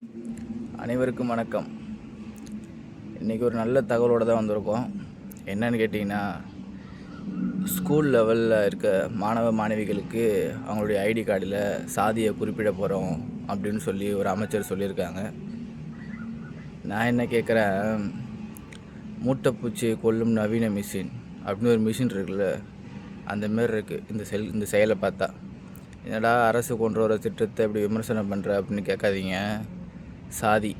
அனைவருக்கும் வணக்கம். இன்றைக்கி ஒரு நல்ல தகவலோடு தான் வந்திருக்கோம். என்னன்னு கேட்டிங்கன்னா, ஸ்கூல் லெவலில் இருக்க மாணவ மாணவிகளுக்கு அவங்களுடைய ஐடி கார்டில் சாதியை குறிப்பிட போகிறோம் அப்படின்னு சொல்லி ஒரு அமைச்சர் சொல்லியிருக்காங்க. நான் என்ன கேட்குறேன், மூட்டைப்பூச்சியை கொல்லும் நவீன மிஷின் அப்படின்னு ஒரு மிஷின் இருக்குல்ல, அந்த மாரி இருக்குது இந்த செயலை பார்த்தா. என்னடா அரசு கொண்டு வர திட்டத்தை இப்படி விமர்சனம் பண்ணுற அப்படின்னு கேட்காதீங்க. சாதி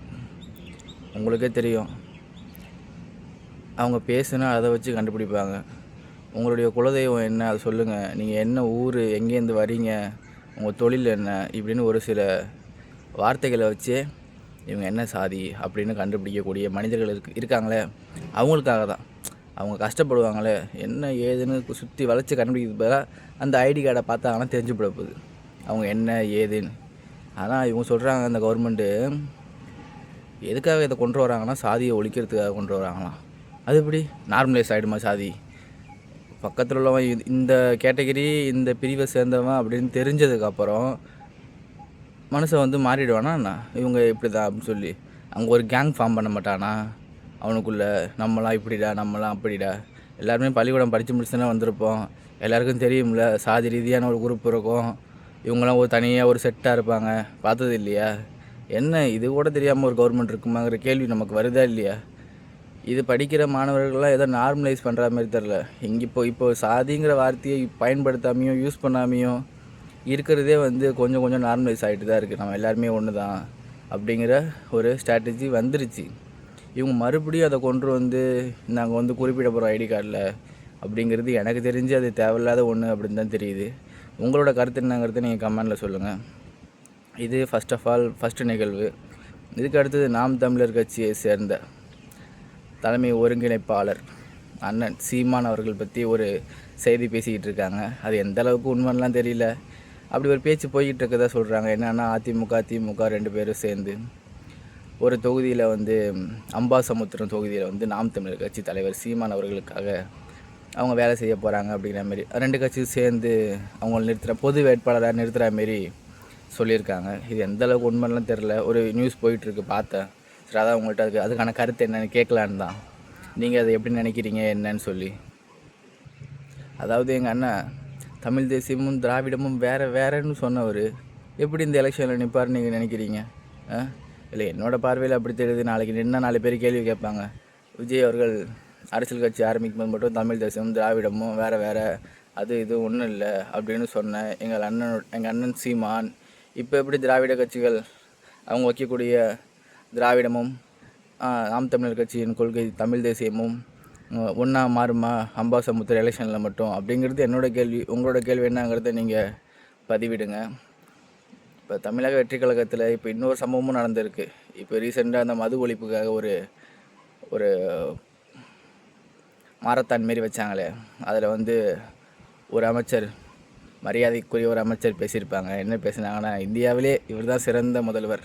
உங்களுக்கே தெரியும், அவங்க பேசுனா அதை வச்சு கண்டுபிடிப்பாங்க. உங்களுடைய குலதெய்வம் என்ன அதை சொல்லுங்கள், நீங்கள் என்ன ஊர், எங்கேருந்து வரீங்க, உங்கள் தொழில் என்ன, இப்படின்னு ஒரு சில வார்த்தைகளை வச்சு இவங்க என்ன சாதி அப்படின்னு கண்டுபிடிக்கக்கூடிய மனிதர்கள் இருக்காங்களே, அவங்களுக்காக தான். அவங்க கஷ்டப்படுவாங்களே, என்ன ஏதுன்னு சுற்றி வளைச்சி கண்டுபிடிக்கிறது பதிலாக அந்த ஐடி கார்டை பார்த்தாங்கன்னா தெரிஞ்சுவிட போகுது அவங்க என்ன ஏதுன்னு. ஆனால் இவங்க சொல்கிறாங்க, அந்த கவர்மெண்ட்டு எதுக்காக இதை கொண்டு வராங்கன்னா சாதியை ஒழிக்கிறதுக்காக கொண்டு வராங்களாம். அது எப்படி நார்மலைஸ் ஆகிடுமா சாதி? பக்கத்தில் உள்ளவன் இந்த கேட்டகரி, இந்த பிரிவை சேர்ந்தவன் அப்படின்னு தெரிஞ்சதுக்கப்புறம் மனுஷன் மாறிடுவானா இவங்க இப்படி தான் அப்படின்னு சொல்லி அங்கே ஒரு கேங் ஃபார்ம் பண்ண மாட்டானா அவனுக்குள்ளே? நம்மளாம் இப்படிடா, நம்மளாம் அப்படிடா. எல்லாருமே பள்ளிக்கூடம் படித்து முடிச்சுன்னா வந்திருப்போம். எல்லாருக்கும் தெரியும்ல, சாதி ரீதியான ஒரு குரூப் இருக்கும். இவங்களாம் ஒரு தனியாக ஒரு செட்டாக இருப்பாங்க. பார்த்தது இல்லையா? என்ன இது கூட தெரியாமல் ஒரு கவர்மெண்ட் இருக்குமாங்கிற கேள்வி நமக்கு வருதா இல்லையா? இது படிக்கிற மாணவர்கள்லாம் ஏதோ நார்மலைஸ் பண்ணுற மாதிரி தெரில. இங்கே இப்போ சாதிங்கிற வார்த்தையை பயன்படுத்தாமையும் யூஸ் பண்ணாமையும் இருக்கிறதே கொஞ்சம் கொஞ்சம் நார்மலைஸ் ஆகிட்டு தான் இருக்குது. நம்ம எல்லாருமே ஒன்று தான் அப்படிங்கிற ஒரு ஸ்ட்ராட்டஜி வந்துருச்சு. இவங்க மறுபடியும் அதை கொண்டு நாங்கள் குறிப்பிட போகிறோம் ஐடி கார்டில் அப்படிங்கிறது எனக்கு தெரிஞ்சு அது தேவையில்லாத ஒன்று அப்படின்னு தான் தெரியுது. உங்களோட கருத்து என்னங்கிறத நீங்கள் கமெண்டில் சொல்லுங்கள். இது ஃபஸ்ட்டு நிகழ்வு. இதுக்கு அடுத்தது நாம் தமிழர் கட்சியை சேர்ந்த தலைமை ஒருங்கிணைப்பாளர் அண்ணன் சீமான் அவர்கள் பற்றி ஒரு செய்தி பேசிக்கிட்டு இருக்காங்க. அது எந்த அளவுக்கு உண்மைலாம் தெரியல. அப்படி ஒரு பேச்சு போய்கிட்டு இருக்கதா சொல்கிறாங்க. என்னென்னா, அதிமுக திமுக 2 பேரும் சேர்ந்து ஒரு தொகுதியில் அம்பாசமுத்திரம் தொகுதியில் நாம் தமிழர் கட்சி தலைவர் சீமான் அவர்களுக்காக அவங்க வேலை செய்ய போகிறாங்க அப்படிங்கிற மாரி 2 கட்சியும் சேர்ந்து அவங்கள பொது வேட்பாளராக நிறுத்துகிற மாரி சொல்லியிருக்காங்க. இது எந்த அளவுக்கு உண்மைலாம் தெரில. ஒரு நியூஸ் போயிட்டுருக்கு, பார்த்தேன். சரி, அதான் உங்கள்கிட்ட அதுக்கான கருத்து என்னென்னு கேட்கலான்னு தான். நீங்கள் அதை எப்படி நினைக்கிறீங்க என்னன்னு சொல்லி. அதாவது எங்கள் அண்ணன் தமிழ் தேசியமும் திராவிடமும் வேறேன்னு சொன்னவர் எப்படி இந்த எலெக்ஷனில் நிற்பார்னு நீங்கள் நினைக்கிறீங்க? இல்லை, என்னோடய பார்வையில் அப்படி தெரியுது. நாளைக்கு நின்னா 4 பேர் கேள்வி கேட்பாங்க. விஜய் அவர்கள் அரசியல் கட்சி ஆரம்பிக்கும்போது மட்டும் தமிழ் தேசியமும் திராவிடமும் வேறு அது இது ஒன்றும் இல்லை அப்படின்னு சொன்னேன் எங்கள் அண்ணன் சீமான். இப்போ எப்படி திராவிட கட்சிகள் அவங்க வைக்கக்கூடிய திராவிடமும் நாம் தமிழர் கட்சியின் கொள்கை தமிழ் தேசியமும் ஒன்றா மாறுமா அம்பாசமுத்திர எலெக்ஷனில் மட்டும் அப்படிங்கிறது என்னோடய கேள்வி. உங்களோட கேள்வி என்னங்கிறத நீங்கள் பதிவிடுங்க. இப்போ தமிழக வெற்றி கழகத்தில் இப்போ இன்னொரு சம்பவமும் நடந்திருக்கு. இப்போ ரீசெண்டாக அந்த மது ஒழிப்புக்காக ஒரு மாரத்தான் மாரி வச்சாங்களே, அதில் ஒரு அமைச்சர், மரியாதைக்குரிய ஒரு அமைச்சர் பேசியிருப்பாங்க. என்ன பேசினாங்கன்னா, இந்தியாவிலே இவர் தான் சிறந்த முதல்வர்,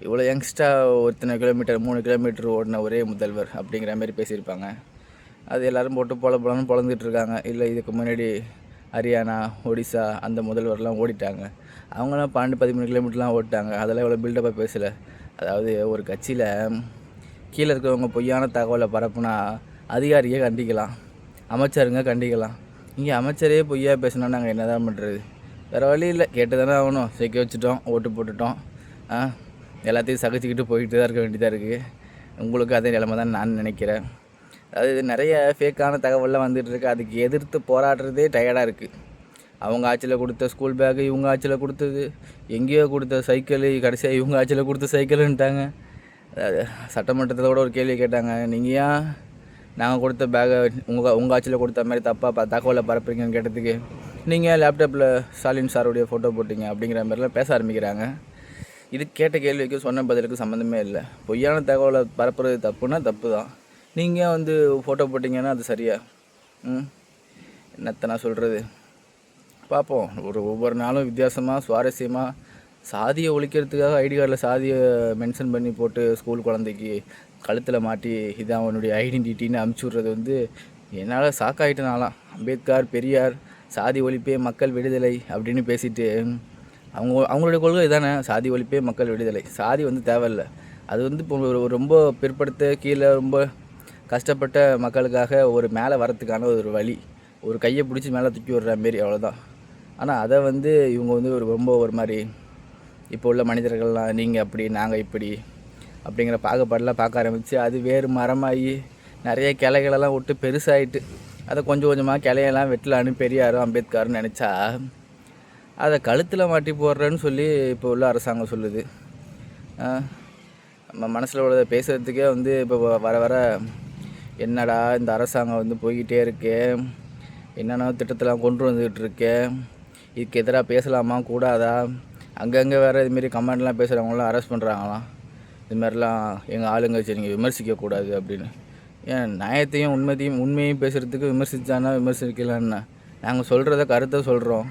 இவ்வளோ யங்ஸ்டாக ஒருத்தனை 3 கிலோமீட்டர் ஓடின ஒரே முதல்வர் அப்படிங்கிற மாதிரி பேசியிருப்பாங்க. அது எல்லோரும் போட்டு பொழந்துட்டுருக்காங்க. இல்லை, இதுக்கு முன்னாடி ஹரியானா, ஒடிசா அந்த முதல்வர்லாம் ஓடிட்டாங்க. அவங்களாம் 12-13 கிலோமீட்டர்லாம் ஓடிட்டாங்க. அதெல்லாம் இவ்வளோ பில்டப்பாக பேசலை. அதாவது ஒரு கட்சியில் கீழே இருக்கிறவங்க பொய்யான தகவலை பரப்புனா அதிகாரியை கண்டிக்கலாம், அமைச்சருங்க கண்டிக்கலாம். இங்கே அமைச்சரே பொய்யா பேசினா நாங்கள் என்ன தான் பண்ணுறது? வேறு வழி இல்லை, கேட்டு தானே ஆகணும். சேர்க்க வச்சுட்டோம், ஓட்டு போட்டுட்டோம். எல்லாத்தையும் சகிச்சுக்கிட்டு போய்கிட்டு தான் இருக்க வேண்டியதாக இருக்குது. உங்களுக்கு அதே நிலைமை தான் நான் நினைக்கிறேன். அதாவது நிறைய ஃபேக்கான தகவல்லாம் வந்துட்டுருக்கு. அதுக்கு எதிர்த்து போராடுறதே டயர்டாக இருக்குது. அவங்க ஆட்சியில் கொடுத்த ஸ்கூல் பேக்கு இவங்க ஆட்சியில் கொடுத்தது, எங்கேயோ கொடுத்த சைக்கிள் கடைசியாக இவங்க ஆட்சியில் கொடுத்த சைக்கிளுன்ட்டாங்க. சட்டமன்றத்தில் கூட ஒரு கேள்வி கேட்டாங்க, நீங்கள் ஏன் நாங்கள் கொடுத்த பேக்கை உங்கள் ஆட்சியில் கொடுத்த மாதிரி தப்பாக தகவலை பரப்புறீங்கன்னு கேட்டதுக்கு, நீங்கள் லேப்டாப்பில் ஸ்டாலின் சாருடைய ஃபோட்டோ போட்டிங்க அப்படிங்கிற மாதிரிலாம் பேச ஆரம்பிக்கிறாங்க. இது கேட்ட கேள்விக்கு சொன்ன பதிலுக்கு சம்மந்தமே இல்லை. பொய்யான தகவலை பரப்புறது தப்புன்னா தப்பு தான். நீங்கள் ஃபோட்டோ போட்டிங்கன்னா அது சரியா? என்னத்தை நான் சொல்கிறது? பார்ப்போம். ஒவ்வொரு நாளும் வித்தியாசமாக சுவாரஸ்யமாக சாதியை ஒழிக்கிறதுக்காக ஐடி கார்டில் சாதியை மென்ஷன் பண்ணி போட்டு ஸ்கூல் குழந்தைக்கு கழுத்தில் மாட்டி இதான் அவனுடைய ஐடென்டிட்டின்னு அமுச்சு விட்றது என்னால் ஷாக்காகிட்டனாலாம். அம்பேத்கர், பெரியார், சாதி ஒழிப்பே மக்கள் விடுதலை அப்படின்னு பேசிட்டு அவங்களுடைய கொள்கை இதானே, சாதி ஒழிப்பே மக்கள் விடுதலை. சாதி வந்து தேவையில்ல. அது வந்து இப்போ ரொம்ப பிற்படுத்த கீழே ரொம்ப கஷ்டப்பட்ட மக்களுக்காக ஒரு மேலே வரத்துக்கான ஒரு வழி. ஒரு கையை பிடிச்சி மேலே தூக்கி விடுற மாரி, அவ்வளோதான். ஆனால் அதை வந்து இவங்க வந்து ரொம்ப ஒரு மாதிரி இப்போ உள்ள மனிதர்கள்லாம் நீங்கள் அப்படி நாங்கள் இப்படி அப்படிங்கிற பாகுபாடெலாம் பார்க்க ஆரம்பித்து அது வேறு மரமாகி நிறைய கிளைகளெல்லாம் விட்டு பெருசாகிட்டு அதை கொஞ்சம் கொஞ்சமாக கிளையெல்லாம் வெட்டலான்னு பெரியாரும் அம்பேத்கர்னு நினச்சா அதை கழுத்தில் மாட்டி போடுறேன்னு சொல்லி இப்போ உள்ள அரசாங்கம் சொல்லுது. நம்ம மனசில் உள்ளதை பேசுகிறதுக்கே வந்து இப்போ வர வர என்னடா இந்த அரசாங்கம் வந்து போய்கிட்டே இருக்கே, என்னென்ன திட்டத்தெல்லாம் கொண்டு வந்துக்கிட்டு இருக்கே, இதுக்கு எதிராக பேசலாமா கூடாதா, அங்கங்கே வேறு இதுமாரி கமெண்ட்லாம் பேசுகிறவங்களாம் அரெஸ்ட் பண்ணுறாங்களாம். இதுமாதிரிலாம் எங்கள் ஆளுங்கட்சி நீங்கள் விமர்சிக்கக்கூடாது அப்படின்னு. ஏன் நியாயத்தையும் உண்மையும் பேசுகிறதுக்கு விமர்சித்தானா விமர்சிக்கலான்னா, நாங்கள் சொல்கிறத கருத்தை சொல்கிறோம்.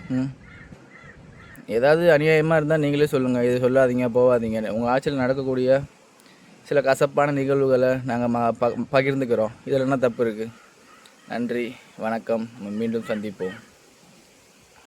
ஏதாவது அநியாயமாக இருந்தால் நீங்களே சொல்லுங்கள், இது சொல்லாதீங்க போகாதீங்கன்னு. உங்கள் ஆட்சியில் நடக்கக்கூடிய சில கசப்பான நிகழ்வுகளை நாங்கள் பகிர்ந்துக்கிறோம். இதில் என்ன தப்பு இருக்குது? நன்றி, வணக்கம். மீண்டும் சந்திப்போம்.